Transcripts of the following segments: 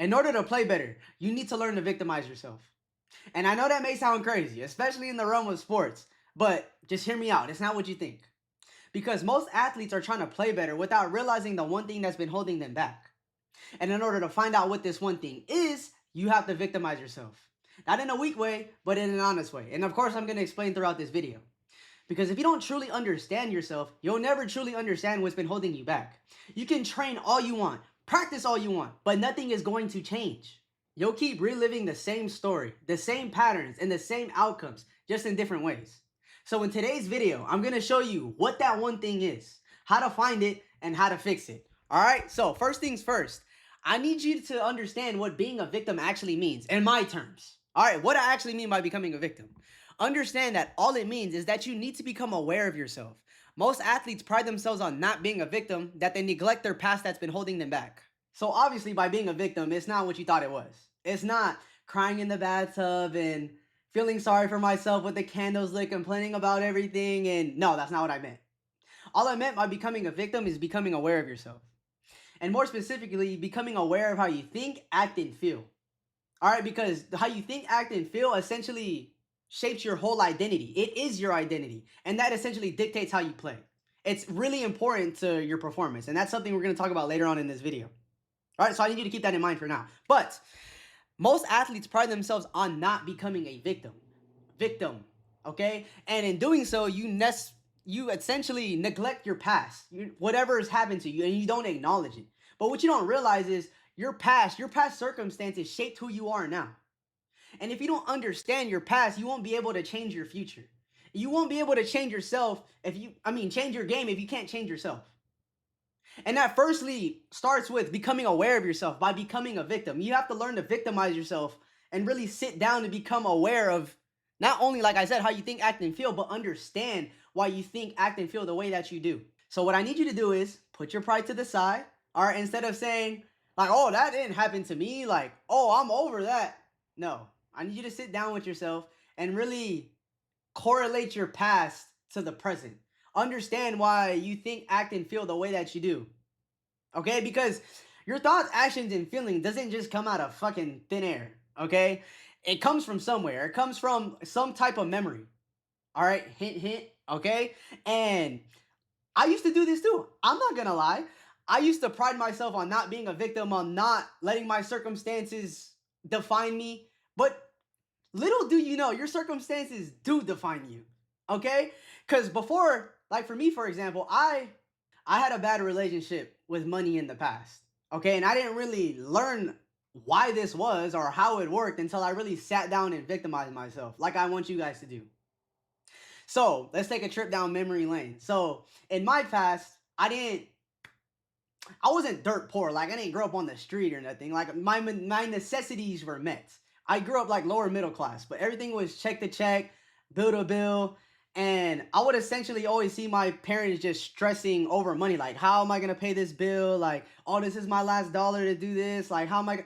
In order to play better, you need to learn to victimize yourself. And I know that may sound crazy, especially in the realm of sports, but just hear me out. It's not what you think. Because most athletes are trying to play better without realizing the one thing that's been holding them back. And in order to find out what this one thing is, you have to victimize yourself. Not in a weak way, but in an honest way. And of course, I'm going to explain throughout this video. Because if you don't truly understand yourself, you'll never truly understand what's been holding you back. You can train all you want, practice all you want, but nothing is going to change. You'll keep reliving the same story, the same patterns, and the same outcomes, just in different ways. So in today's video, I'm going to show you what that one thing is, how to find it, and how to fix it. Alright, so first things first, I need you to understand what being a victim actually means, in my terms. Alright, what I actually mean by becoming a victim. Understand that all it means is that you need to become aware of yourself. Most athletes pride themselves on not being a victim, that they neglect their past that's been holding them back. So obviously by being a victim, it's not what you thought it was. It's not crying in the bathtub and feeling sorry for myself with the candles lit, complaining about everything, and no, that's not what I meant. All I meant by becoming a victim is becoming aware of yourself. And more specifically, becoming aware of how you think, act, and feel. Alright, because how you think, act, and feel essentially shapes your whole identity. It is your identity. And that essentially dictates how you play. It's really important to your performance. And that's something we're going to talk about later on in this video. Alright, so I need you to keep that in mind for now. But most athletes pride themselves on not becoming a victim. Okay? And in doing so, you essentially neglect your past, whatever has happened to you, and you don't acknowledge it. But what you don't realize is your past circumstances shaped who you are now. And if you don't understand your past, you won't be able to change your future. You won't be able to change yourself change your game if you can't change yourself. And that firstly starts with becoming aware of yourself by becoming a victim. You have to learn to victimize yourself and really sit down and become aware of not only, like I said, how you think, act, and feel, but understand why you think, act, and feel the way that you do. So what I need you to do is put your pride to the side. All right, instead of saying like, oh, that didn't happen to me, like, oh, I'm over that. No, I need you to sit down with yourself and really correlate your past to the present. Understand why you think, act, and feel the way that you do. Okay? Because your thoughts, actions, and feelings doesn't just come out of fucking thin air. Okay? It comes from somewhere. It comes from some type of memory. Alright? Hint, hint. Okay? And I used to do this too. I'm not gonna lie. I used to pride myself on not being a victim, on not letting my circumstances define me. But little do you know, your circumstances do define you. Okay? Because before, like for me, for example, I had a bad relationship with money in the past. Okay? And I didn't really learn why this was or how it worked until I really sat down and victimized myself, like I want you guys to do. So let's take a trip down memory lane. So in my past, I wasn't dirt poor. Like I didn't grow up on the street or nothing. Like my necessities were met. I grew up like lower middle class, but everything was check to check, bill to bill. And I would essentially always see my parents just stressing over money. Like, how am I going to pay this bill? Like, oh, this is my last dollar to do this. Like, how am I?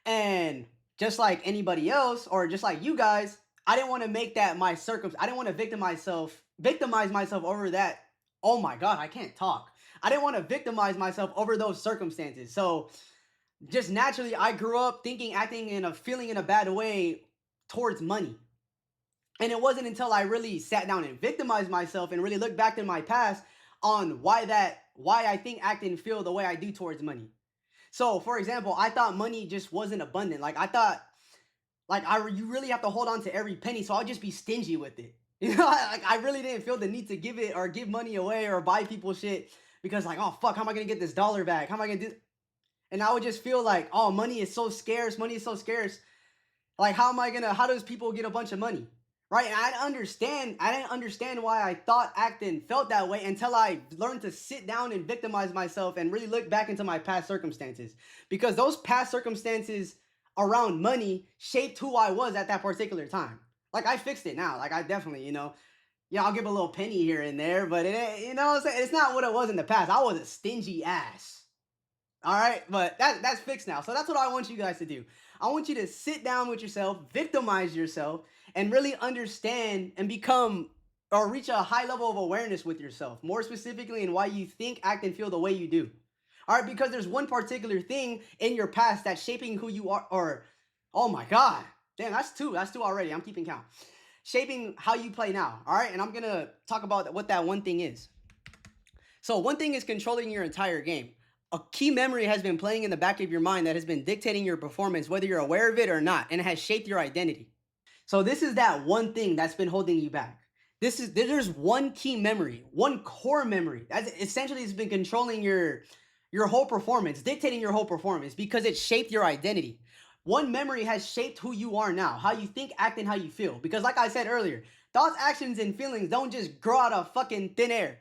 And just like anybody else, or just like you guys, I didn't want to make that my I didn't want to victimize myself over that. Oh my God, I can't talk. I didn't want to victimize myself over those circumstances. So just naturally, I grew up thinking, acting, and feeling in a bad way towards money. And it wasn't until I really sat down and victimized myself and really looked back in my past on why I think, act, and feel the way I do towards money. So, for example, I thought money just wasn't abundant. Like I thought, you really have to hold on to every penny, so I'll just be stingy with it. You know, I really didn't feel the need to give it or give money away or buy people shit because like, oh fuck, how am I gonna get this dollar back? How am I gonna do? And I would just feel like, oh, money is so scarce. Money is so scarce. Like, how does people get a bunch of money? Right? And I didn't understand why I thought, acted, and felt that way until I learned to sit down and victimize myself and really look back into my past circumstances. Because those past circumstances around money shaped who I was at that particular time. Like, I fixed it now. Like, I definitely, I'll give a little penny here and there, but it's not what it was in the past. I was a stingy ass. All right, but that's fixed now. So that's what I want you guys to do. I want you to sit down with yourself, victimize yourself, and really understand and become or reach a high level of awareness with yourself, more specifically in why you think, act, and feel the way you do. All right, because there's one particular thing in your past that's shaping who you are, or oh my god, damn, that's two. That's two already. I'm keeping count. Shaping how you play now. All right, and I'm gonna talk about what that one thing is. So one thing is controlling your entire game. A key memory has been playing in the back of your mind that has been dictating your performance, whether you're aware of it or not, and it has shaped your identity. So this is that one thing that's been holding you back. There's one key memory, one core memory that essentially has been controlling your whole performance, dictating your whole performance because it shaped your identity. One memory has shaped who you are now, how you think, act, and how you feel. Because like I said earlier, thoughts, actions, and feelings don't just grow out of fucking thin air.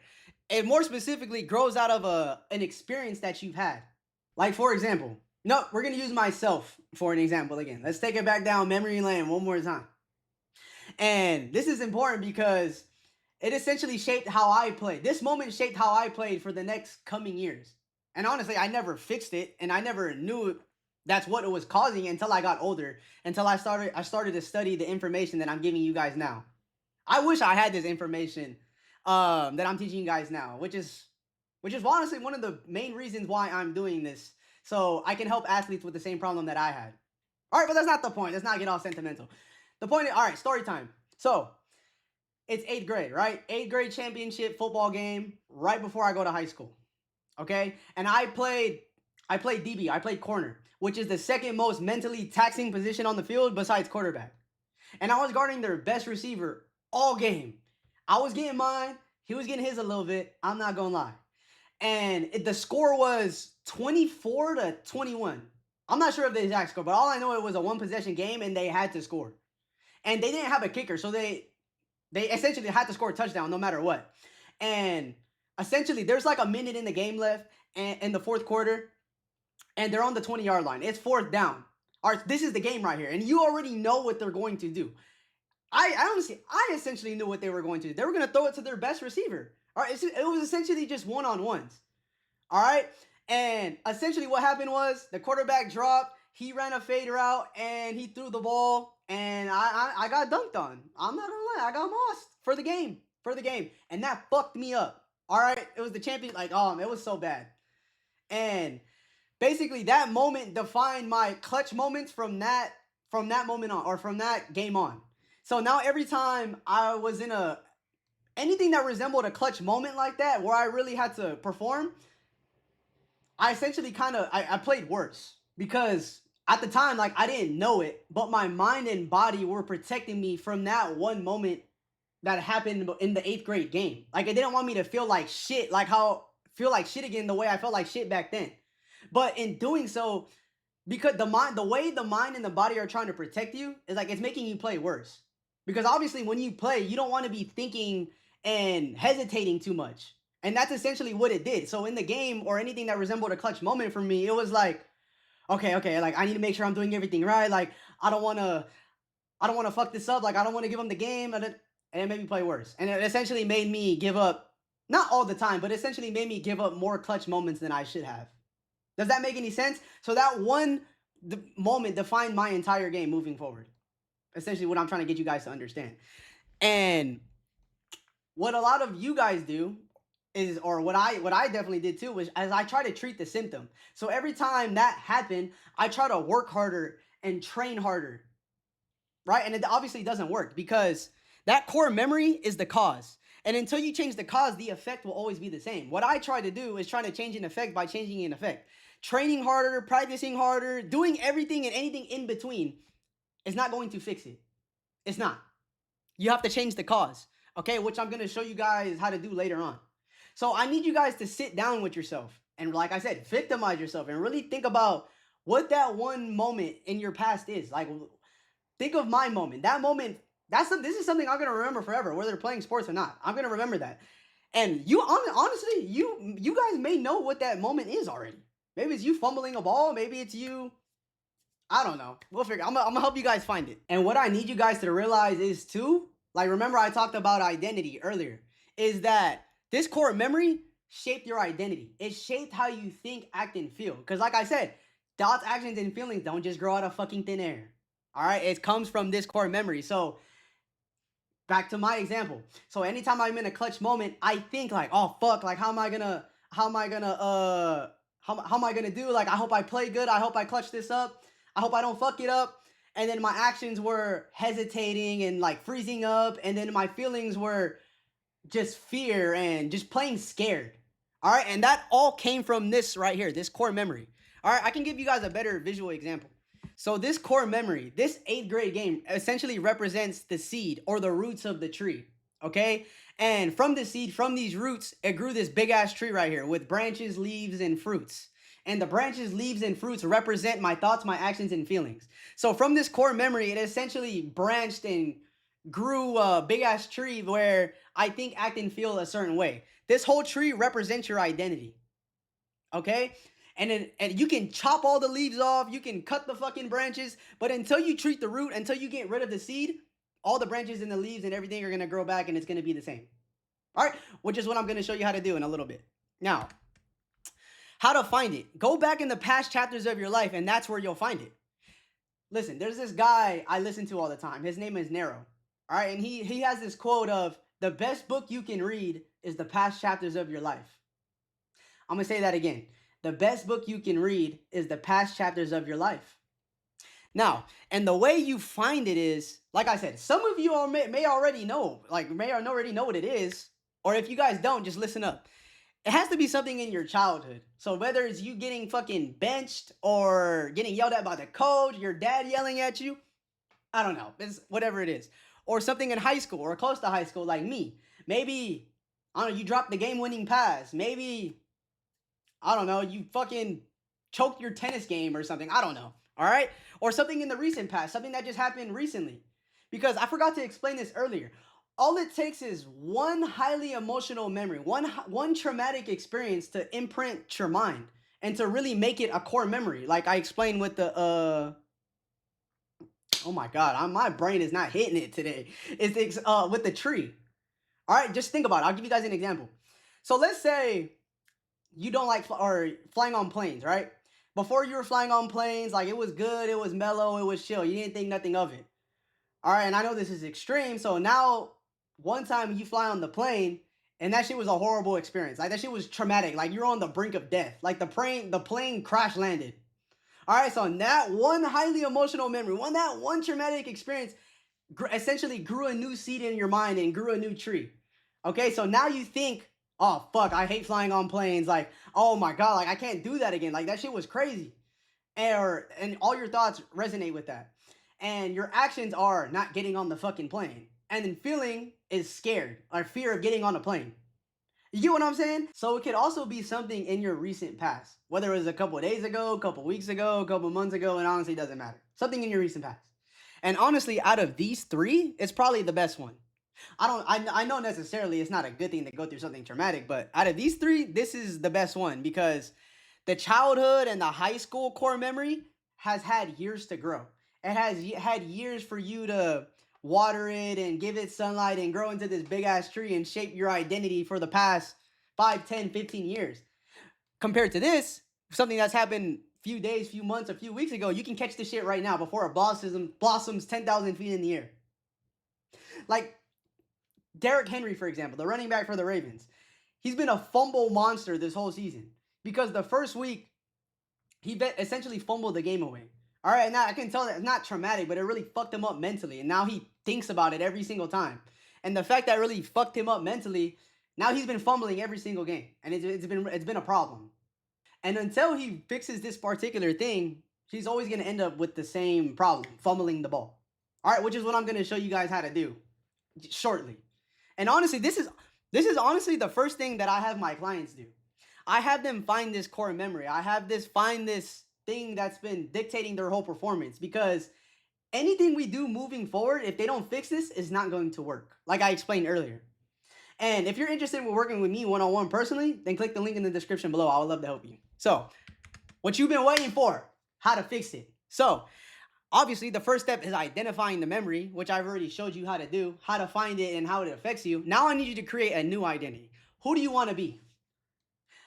It more specifically grows out of an experience that you've had. Like for example, no, we're gonna use myself for an example again. Let's take it back down memory lane one more time. And this is important because it essentially shaped how I played. This moment shaped how I played for the next coming years. And honestly, I never fixed it and I never knew that's what it was causing until I got older, until I started to study the information that I'm giving you guys now. I wish I had this information that I'm teaching you guys now, which is honestly one of the main reasons why I'm doing this. So I can help athletes with the same problem that I had. All right, but that's not the point. Let's not get all sentimental. The point is, all right, story time. So it's eighth grade, right? Eighth grade championship football game right before I go to high school. Okay, and I played DB. I played corner, which is the second most mentally taxing position on the field besides quarterback. And I was guarding their best receiver all game. I was getting mine. He was getting his a little bit. I'm not gonna lie. And the score was 24-21. I'm not sure of the exact score, but all I know it was a one possession game and they had to score. And they didn't have a kicker, so they essentially had to score a touchdown no matter what. And essentially, there's like a minute in the game left and in the fourth quarter, and they're on the 20-yard line. It's fourth down. All right, this is the game right here, and you already know what they're going to do. I essentially knew what they were going to do. They were going to throw it to their best receiver. All right, it was essentially just one-on-ones. All right, and essentially what happened was the quarterback dropped. He ran a fade route and he threw the ball, and I got dunked on. I'm not gonna lie, I got mossed for the game, and that fucked me up. All right, it was the champion. Like, oh, it was so bad, and basically that moment defined my clutch moments from that moment on, or from that game on. So now every time I was in a anything that resembled a clutch moment like that where I really had to perform, I essentially I played worse because at the time, like, I didn't know it, but my mind and body were protecting me from that one moment that happened in the eighth grade game. Like, it didn't want me to feel like shit, like how feel like shit again the way I felt like shit back then. But in doing so, because the way the mind and the body are trying to protect you is like it's making you play worse. Because obviously, when you play, you don't want to be thinking and hesitating too much. And that's essentially what it did. So in the game or anything that resembled a clutch moment for me, it was like, okay, like I need to make sure I'm doing everything right. Like I don't want to fuck this up. Like I don't want to give them the game, and it made me play worse. And it essentially made me give up, not all the time, but essentially made me give up more clutch moments than I should have. Does that make any sense? So that one moment defined my entire game moving forward. Essentially, what I'm trying to get you guys to understand. And what a lot of you guys do is, or what I definitely did too, was as I try to treat the symptom. So every time that happened, I try to work harder and train harder, right? And it obviously doesn't work because that core memory is the cause. And until you change the cause, the effect will always be the same. What I try to do is try to change an effect by changing an effect. Training harder, practicing harder, doing everything and anything in between is not going to fix it. It's not. You have to change the cause, okay? Which I'm going to show you guys how to do later on. So I need you guys to sit down with yourself and, like I said, victimize yourself and really think about what that one moment in your past is. Like, think of my moment. That moment, this is something I'm going to remember forever, whether playing sports or not. I'm going to remember that. And you, honestly, you guys may know what that moment is already. Maybe it's you fumbling a ball. Maybe it's you, I don't know. We'll figure. I'm gonna help you guys find it. And what I need you guys to realize is too, like, remember I talked about identity earlier, is that this core memory shaped your identity. It shaped how you think, act, and feel. Because like I said, thoughts, actions, and feelings don't just grow out of fucking thin air. All right, it comes from this core memory. So back to my example. So anytime I'm in a clutch moment, I think like, oh fuck, like how am I gonna How am I gonna do? Like, I hope I play good. I hope I clutch this up. I hope I don't fuck it up. And then my actions were hesitating and like freezing up. And then my feelings were just fear and just plain scared. All right. And that all came from this right here, this core memory. All right. I can give you guys a better visual example. So, this core memory, this 8th grade game essentially represents the seed or the roots of the tree. Okay. And from the seed, from these roots, it grew this big ass tree right here with branches, leaves, and fruits. And the branches, leaves, and fruits represent my thoughts, my actions, and feelings. So from this core memory, it essentially branched and grew a big ass tree where I think, act, and feel a certain way. This whole tree represents your identity. Okay? And you can chop all the leaves off, you can cut the fucking branches, but until you treat the root, until you get rid of the seed, all the branches and the leaves and everything are gonna grow back and it's gonna be the same. All right, which is what I'm gonna show you how to do in a little bit. Now, how to find it. Go back in the past chapters of your life and that's where you'll find it. Listen, there's this guy I listen to all the time. His name is Nero. All right, and he has this quote of, the best book you can read is the past chapters of your life. I'm gonna say that again. The best book you can read is the past chapters of your life. Now, and the way you find it is, like I said, some of you may already know, may already know what it is, or if you guys don't, just listen up. It has to be something in your childhood. So whether it's you getting fucking benched or getting yelled at by the coach, your dad yelling at you, I don't know, it's whatever it is. Or something in high school or close to high school like me. Maybe, I don't know, you dropped the game-winning pass. Maybe, I don't know, you fucking choked your tennis game or something. I don't know. All right? Or something in the recent past, something that just happened recently. Because I forgot to explain this earlier. All it takes is one highly emotional memory, one traumatic experience to imprint your mind and to really make it a core memory. Like I explained with the oh my god, my brain is not hitting it today. It's with the tree. All right, just think about it. I'll give you guys an example. So let's say you don't like flying on planes, right? Before you were flying on planes, like it was good, it was mellow, it was chill. You didn't think nothing of it. All right, and I know this is extreme. So now, one time you fly on the plane, and that shit was a horrible experience. Like that shit was traumatic. Like you're on the brink of death. Like the plane crash landed. All right, so that one highly emotional memory, that one traumatic experience, essentially grew a new seed in your mind and grew a new tree. Okay, so now you think, oh fuck, I hate flying on planes. Like, oh my god, like I can't do that again. Like that shit was crazy. And all your thoughts resonate with that. And your actions are not getting on the fucking plane. And then feeling is scared or fear of getting on a plane. You get what I'm saying? So it could also be something in your recent past. Whether it was a couple of days ago, a couple of weeks ago, a couple of months ago, and honestly, it doesn't matter. Something in your recent past. And honestly, out of these three, it's probably the best one. I know necessarily it's not a good thing to go through something traumatic, but out of these three, this is the best one because the childhood and the high school core memory has had years to grow. It has had years for you to water it and give it sunlight and grow into this big ass tree and shape your identity for the past 5, 10, 15 years. Compared to this, something that's happened few days, few months, a few weeks ago, you can catch this shit right now before it blossoms 10,000 feet in the air. Like Derrick Henry, for example, the running back for the Ravens. He's been a fumble monster this whole season because the first week, he essentially fumbled the game away. All right, now I can tell that it's not traumatic, but it really fucked him up mentally. And now he thinks about it every single time. And the fact that really fucked him up mentally, now he's been fumbling every single game. And it's been a problem. And until he fixes this particular thing, he's always going to end up with the same problem, fumbling the ball. All right, which is what I'm going to show you guys how to do shortly. And honestly, this is honestly the first thing that I have my clients do. I have them find this core memory. I have find this thing that's been dictating their whole performance because anything we do moving forward, if they don't fix this, is not going to work. Like I explained earlier. And if you're interested in working with me one-on-one personally, then click the link in the description below. I would love to help you. So, what you've been waiting for, how to fix it. So, obviously, the first step is identifying the memory, which I've already showed you how to do, how to find it and how it affects you. Now I need you to create a new identity. Who do you want to be?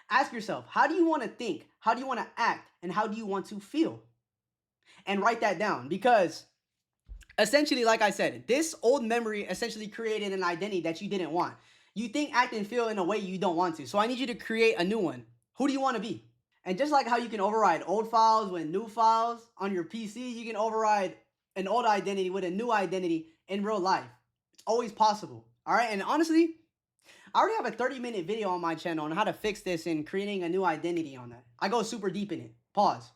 Ask yourself, how do you want to think? How do you want to act? And how do you want to feel? And write that down because essentially, like I said, this old memory essentially created an identity that you didn't want. You think, act, and feel in a way you don't want to. So I need you to create a new one. Who do you want to be? And just like how you can override old files with new files on your PC, you can override an old identity with a new identity in real life. It's always possible. All right. And honestly, I already have a 30-minute video on my channel on how to fix this and creating a new identity on that. I go super deep in it. Pause.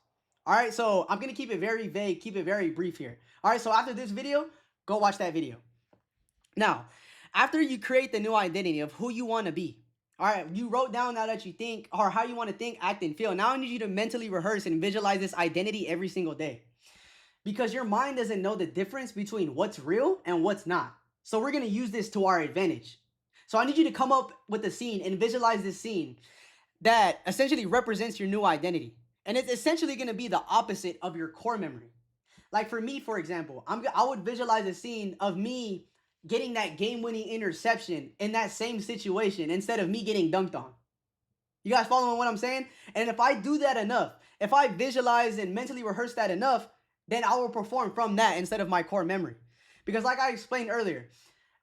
All right. So I'm going to keep it very vague, keep it very brief here. All right. So after this video, go watch that video. Now, after you create the new identity of who you want to be, all right, you wrote down now that you think or how you want to think, act, and feel. Now I need you to mentally rehearse and visualize this identity every single day because your mind doesn't know the difference between what's real and what's not. So we're going to use this to our advantage. So I need you to come up with a scene and visualize this scene that essentially represents your new identity. And it's essentially going to be the opposite of your core memory. Like for me, for example, I would visualize a scene of me getting that game-winning interception in that same situation instead of me getting dunked on. You guys following what I'm saying? And if I do that enough, if I visualize and mentally rehearse that enough, then I will perform from that instead of my core memory. Because like I explained earlier,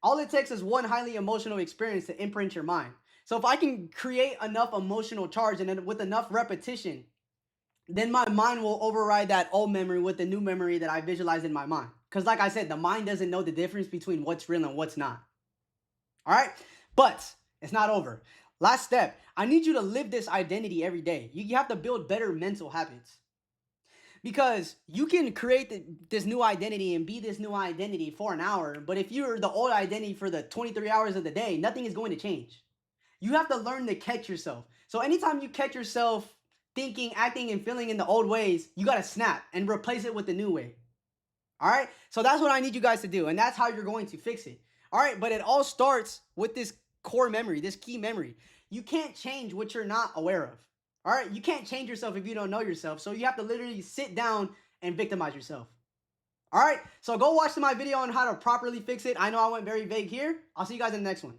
all it takes is one highly emotional experience to imprint your mind. So if I can create enough emotional charge and then with enough repetition, then my mind will override that old memory with the new memory that I visualized in my mind. Because like I said, the mind doesn't know the difference between what's real and what's not. All right? But it's not over. Last step, I need you to live this identity every day. You have to build better mental habits. Because you can create this new identity and be this new identity for an hour, but if you're the old identity for the 23 hours of the day, nothing is going to change. You have to learn to catch yourself. So anytime you catch yourself thinking, acting, and feeling in the old ways, you got to snap and replace it with the new way. All right? So that's what I need you guys to do, and that's how you're going to fix it. All right? But it all starts with this core memory, this key memory. You can't change what you're not aware of. All right? You can't change yourself if you don't know yourself. So you have to literally sit down and victimize yourself. All right? So go watch my video on how to properly fix it. I know I went very vague here. I'll see you guys in the next one.